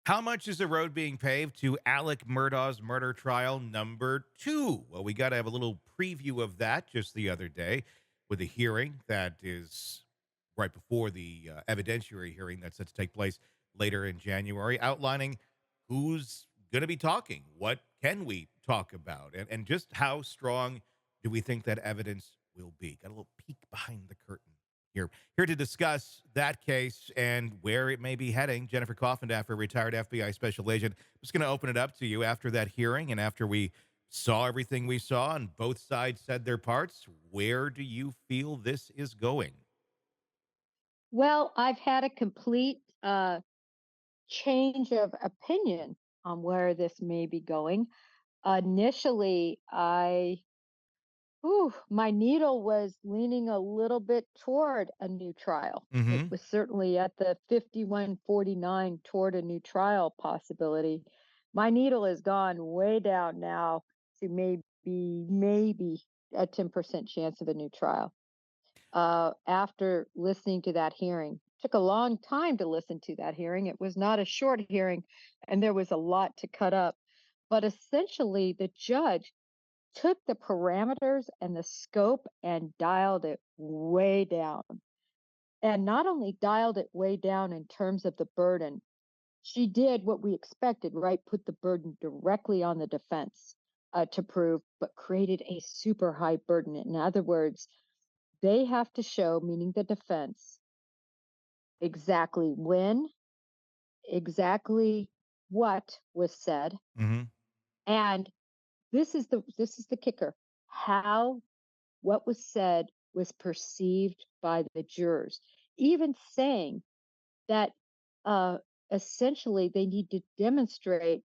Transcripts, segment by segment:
How much is the road being paved to Alex Murdaugh's murder trial number two? Well, we got to have a little preview of that just the other day with a hearing that is right before the evidentiary hearing that's set to take place later in January, outlining who's going to be talking, what can we talk about, and just how strong do we think that evidence will be. Got a little peek behind the curtain here to discuss that case and where it may be heading. Jennifer Coffindaffer, retired FBI special agent. I'm just going to open it up to you after that hearing and after we saw everything we saw and both sides said their parts. Where do you feel this is going? Well, I've had a complete change of opinion on where this may be going. Initially, my needle was leaning a little bit toward a new trial. It Mm-hmm. was certainly at the 51-49 toward a new trial possibility. My needle has gone way down now to maybe a 10% chance of a new trial. After listening to that hearing. Took a long time to listen to that hearing. It was not a short hearing, and there was a lot to cut up. But essentially, the judge took the parameters and the scope and dialed it way down. And not only dialed it way down in terms of the burden, she did what we expected, right? Put the burden directly on the defense to prove, but created a super high burden. In other words, they have to show, meaning the defense, exactly when, exactly what was said, Mm-hmm. and this is the kicker, how what was said was perceived by the jurors. Even saying that uh, essentially they need to demonstrate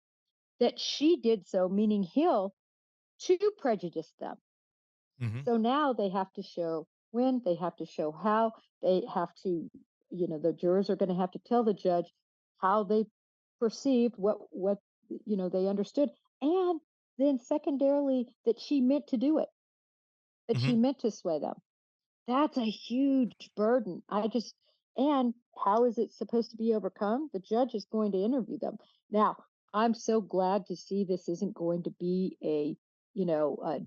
that she did so, meaning Hill, to prejudice them. Mm-hmm. So now they have to show when, they have to show how, they have to, the jurors are going to have to tell the judge how they perceived what they understood, and then secondarily that she meant to do it, that Mm-hmm. she meant to sway them. That's a huge burden. And how is it supposed to be overcome? The judge is going to interview them. Now, I'm so glad to see this isn't going to be a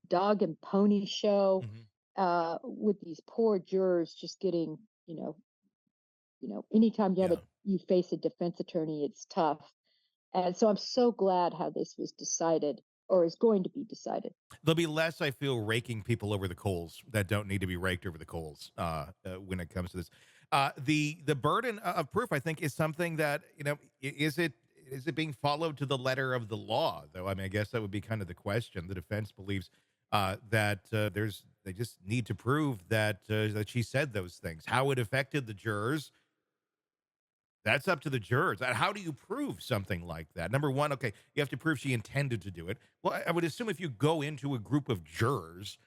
dog and pony show Mm-hmm. with these poor jurors just getting, you know, anytime Yeah. you face a defense attorney, it's tough. And so I'm so glad how this was decided or is going to be decided. There'll be less, I feel, raking people over the coals that don't need to be raked over the coals when it comes to this. The burden of proof, I think, is something that is it being followed to the letter of the law? Though, I mean, I guess that would be kind of the question. The defense believes that they just need to prove that she said those things. How it affected the jurors, that's up to the jurors. How do you prove something like that? Number one, okay, you have to prove she intended to do it. Well, I would assume if you go into a group of jurors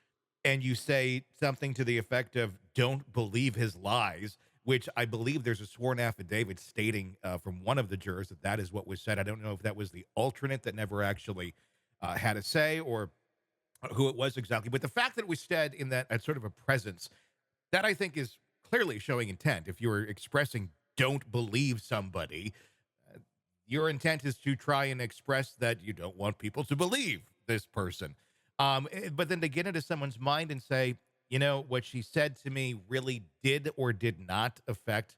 and you say something to the effect of "Don't believe his lies," which I believe there's a sworn affidavit stating from one of the jurors that that is what was said. I don't know if that was the alternate that never actually had a say or who it was exactly, but the fact that it was said in that at sort of a presence that I think is clearly showing intent. If you're expressing don't believe somebody, uh, your intent is to try and express that you don't want people to believe this person. But then to get into someone's mind and say, what she said to me really did or did not affect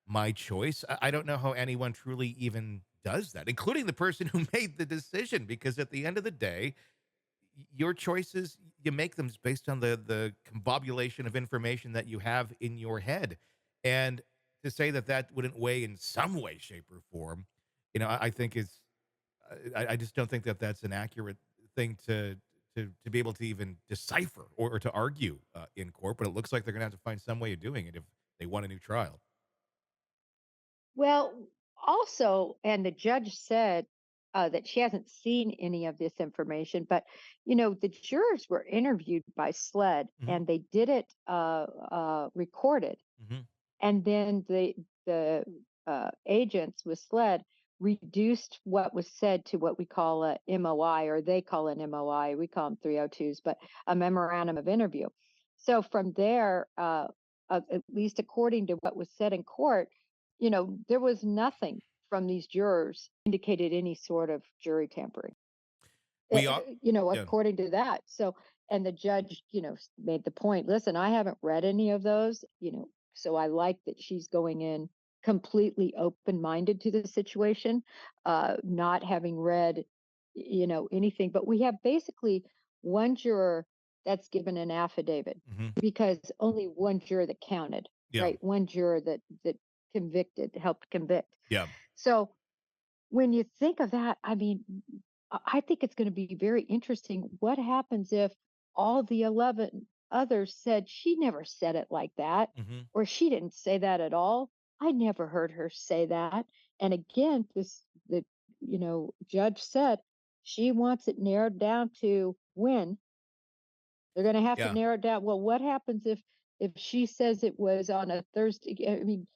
my choice. I don't know how anyone truly even does that, including the person who made the decision, because at the end of the day, your choices you make them based on the combobulation of information that you have in your head, and to say that that wouldn't weigh in some way shape or form, I think is I just don't think that that's an accurate thing to be able to even decipher or to argue in court, but it looks like they're gonna have to find some way of doing it if they want a new trial. Well, also, and the judge said that she hasn't seen any of this information, but the jurors were interviewed by SLED, Hmm. and they did it recorded, Hmm. and then the agents with SLED reduced what was said to what we call a MOI, or they call an MOI. We call them 302s, but a memorandum of interview. So from there, at least according to what was said in court, there was nothing from these jurors indicated any sort of jury tampering. We are, yeah. According to that. So, and the judge, made the point, listen, I haven't read any of those, so I like that she's going in completely open-minded to the situation, not having read, anything. But we have basically one juror that's given an affidavit Hmm. because only one juror that counted, Yeah. right? One juror that convicted, helped convict. Yeah. So when you think of that, I mean, I think it's going to be very interesting. What happens if all the 11 others said she never said it like that, Hmm. or she didn't say that at all? I never heard her say that. And again, the judge said she wants it narrowed down to when they're going to have to Yeah. narrow it down. Well, what happens if she says it was on a Thursday? I mean,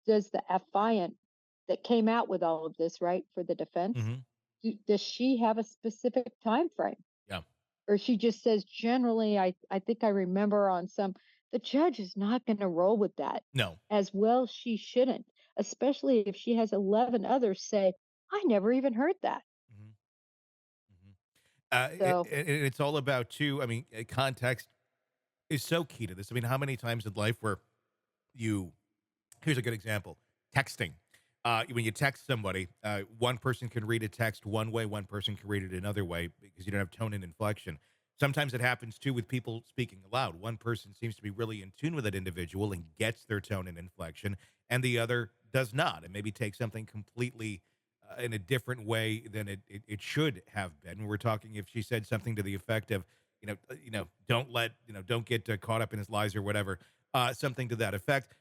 does the affiant that came out with all of this, right, for the defense, Hmm. does she have a specific time frame? Yeah. Or she just says generally, I think I remember on some, the judge is not going to roll with that. No. As well she shouldn't, especially if she has 11 others say, I never even heard that. Hmm. Hmm. So It's all about too. I mean, context is so key to this. I mean, how many times in life where you here's a good example: texting. When you text somebody, one person can read a text one way, one person can read it another way because you don't have tone and inflection. Sometimes it happens too with people speaking aloud. One person seems to be really in tune with that individual and gets their tone and inflection, and the other does not, and maybe takes something completely in a different way than it should have been. We're talking if she said something to the effect of, don't let, don't get caught up in his lies or whatever, something to that effect.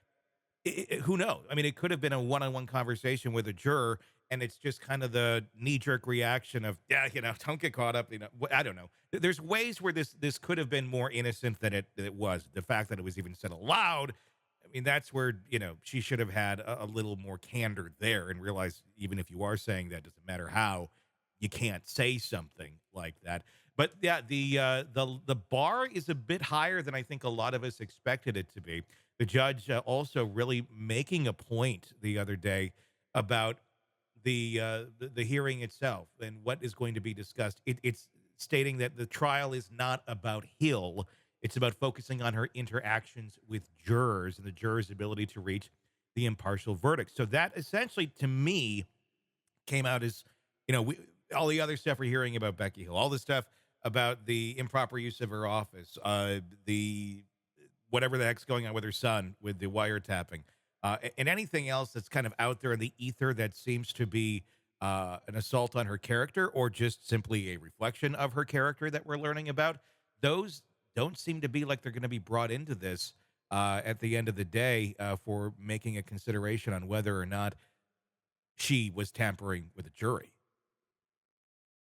Who knows? I mean, it could have been a one-on-one conversation with a juror, and it's just kind of the knee-jerk reaction of, yeah, don't get caught up. I don't know. There's ways where this could have been more innocent than it was. The fact that it was even said aloud, I mean, that's where she should have had a little more candor there and realize even if you are saying that, doesn't matter how, you can't say something like that. But yeah, the bar is a bit higher than I think a lot of us expected it to be. The judge also really making a point the other day about the hearing itself and what is going to be discussed. It's stating that the trial is not about Hill. It's about focusing on her interactions with jurors and the jurors' ability to reach the impartial verdict. So that essentially, to me, came out as, all the other stuff we're hearing about Becky Hill, all the stuff about the improper use of her office, the whatever the heck's going on with her son with the wiretapping, and anything else that's kind of out there in the ether that seems to be an assault on her character or just simply a reflection of her character that we're learning about. Those don't seem to be like they're going to be brought into this at the end of the day for making a consideration on whether or not she was tampering with a jury.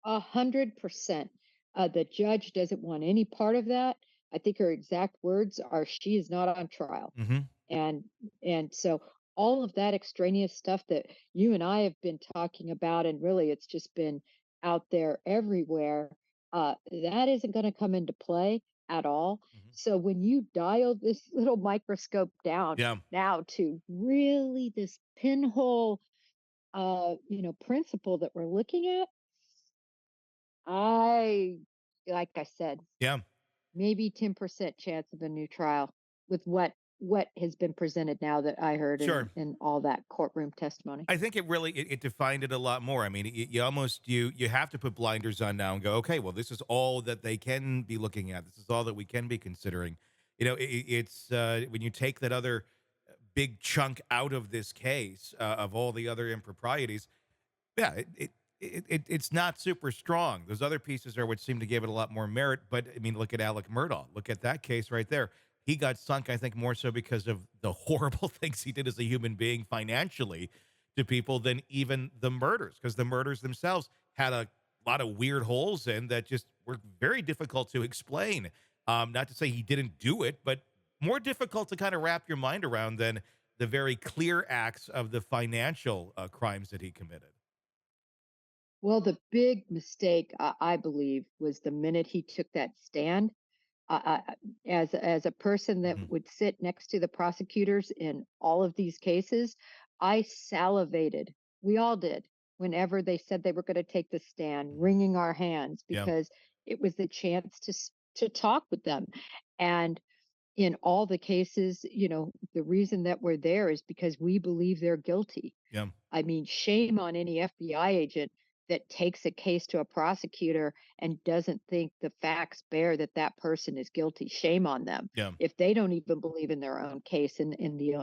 100%. The judge doesn't want any part of that. I think her exact words are, "She is not on trial." Hmm. And so all of that extraneous stuff that you and I have been talking about, and really it's just been out there everywhere, that isn't going to come into play at all. Hmm. So when you dial this little microscope down Yeah. now to really this pinhole, principle that we're looking at, I, like I said, Yeah. maybe 10% chance of a new trial with what has been presented now that I heard Sure. in all that courtroom testimony. I think it defined it a lot more. I mean, you almost you have to put blinders on now and go, okay, well, this is all that they can be looking at. This is all that we can be considering. It's when you take that other big chunk out of this case of all the other improprieties. Yeah, it's not super strong. Those other pieces are what seem to give it a lot more merit. But I mean, look at Alex Murdaugh. Look at that case right there. He got sunk, I think, more so because of the horrible things he did as a human being financially to people than even the murders, because the murders themselves had a lot of weird holes in that just were very difficult to explain. Not to say he didn't do it, but more difficult to kind of wrap your mind around than the very clear acts of the financial crimes that he committed. Well, the big mistake, I believe, was the minute he took that stand. As a person that Mhm. would sit next to the prosecutors in all of these cases, I salivated We all did. Whenever they said they were going to take the stand, Mhm. wringing our hands Yeah. because it was the chance to talk with them. And in all the cases, the reason that we're there is because we believe they're guilty. Yeah. I mean, shame on any FBI agent that takes a case to a prosecutor and doesn't think the facts bear that that person is guilty. Shame on them Yeah. if they don't even believe in their own case and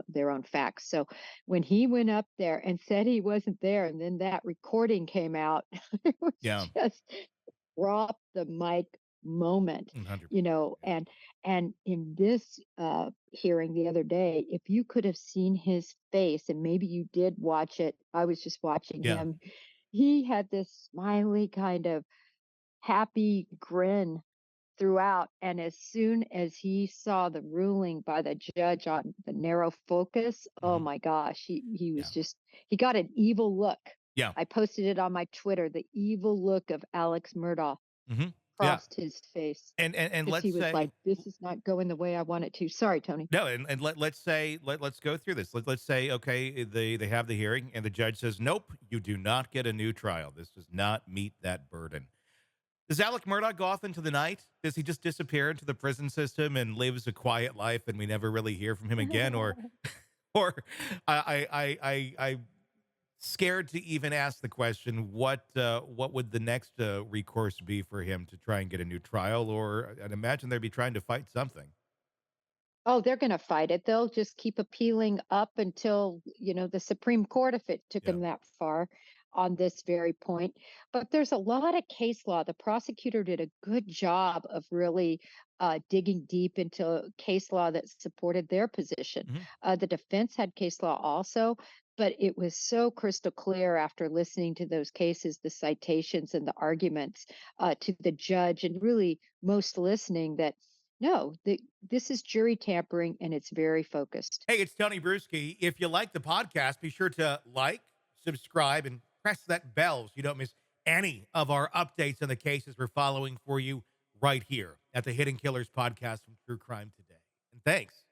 their own facts. So when he went up there and said he wasn't there, and then that recording came out, it was Yeah. just drop the mic moment, 100%. Yeah. and in this hearing the other day, if you could have seen his face, and maybe you did watch it, I was just watching Yeah. him, he had this smiley kind of happy grin throughout. And as soon as he saw the ruling by the judge on the narrow focus, oh Mhm. my gosh, he was Yeah. just, he got an evil look. Yeah. I posted it on my Twitter. The evil look of Alex Murdaugh Mhm. Yeah. crossed his face And because let's he was like, say this is not going the way I want it to. Sorry, Tony. no, and let's say let's go through this. Let's say okay, they have the hearing and the judge says, "Nope, you do not get a new trial. This does not meet that burden." Does Alec Murdaugh go off into the night? Does he just disappear into the prison system and lives a quiet life and we never really hear from him again? Or I'm scared to even ask the question, what would the next recourse be for him to try and get a new trial? Or I'd imagine they'd be trying to fight something. Oh, they're going to fight it. They'll just keep appealing up until, the Supreme Court, if it took Yeah. them that far on this very point. But there's a lot of case law. The prosecutor did a good job of really digging deep into case law that supported their position. Hmm. The defense had case law also, but it was so crystal clear after listening to those cases, the citations and the arguments to the judge, and really most listening that no, this is jury tampering and it's very focused. Hey, it's Tony Brueski. If you like the podcast, be sure to like, subscribe, and press that bell so you don't miss any of our updates on the cases we're following for you right here at the Hidden Killers podcast from True Crime Today. And thanks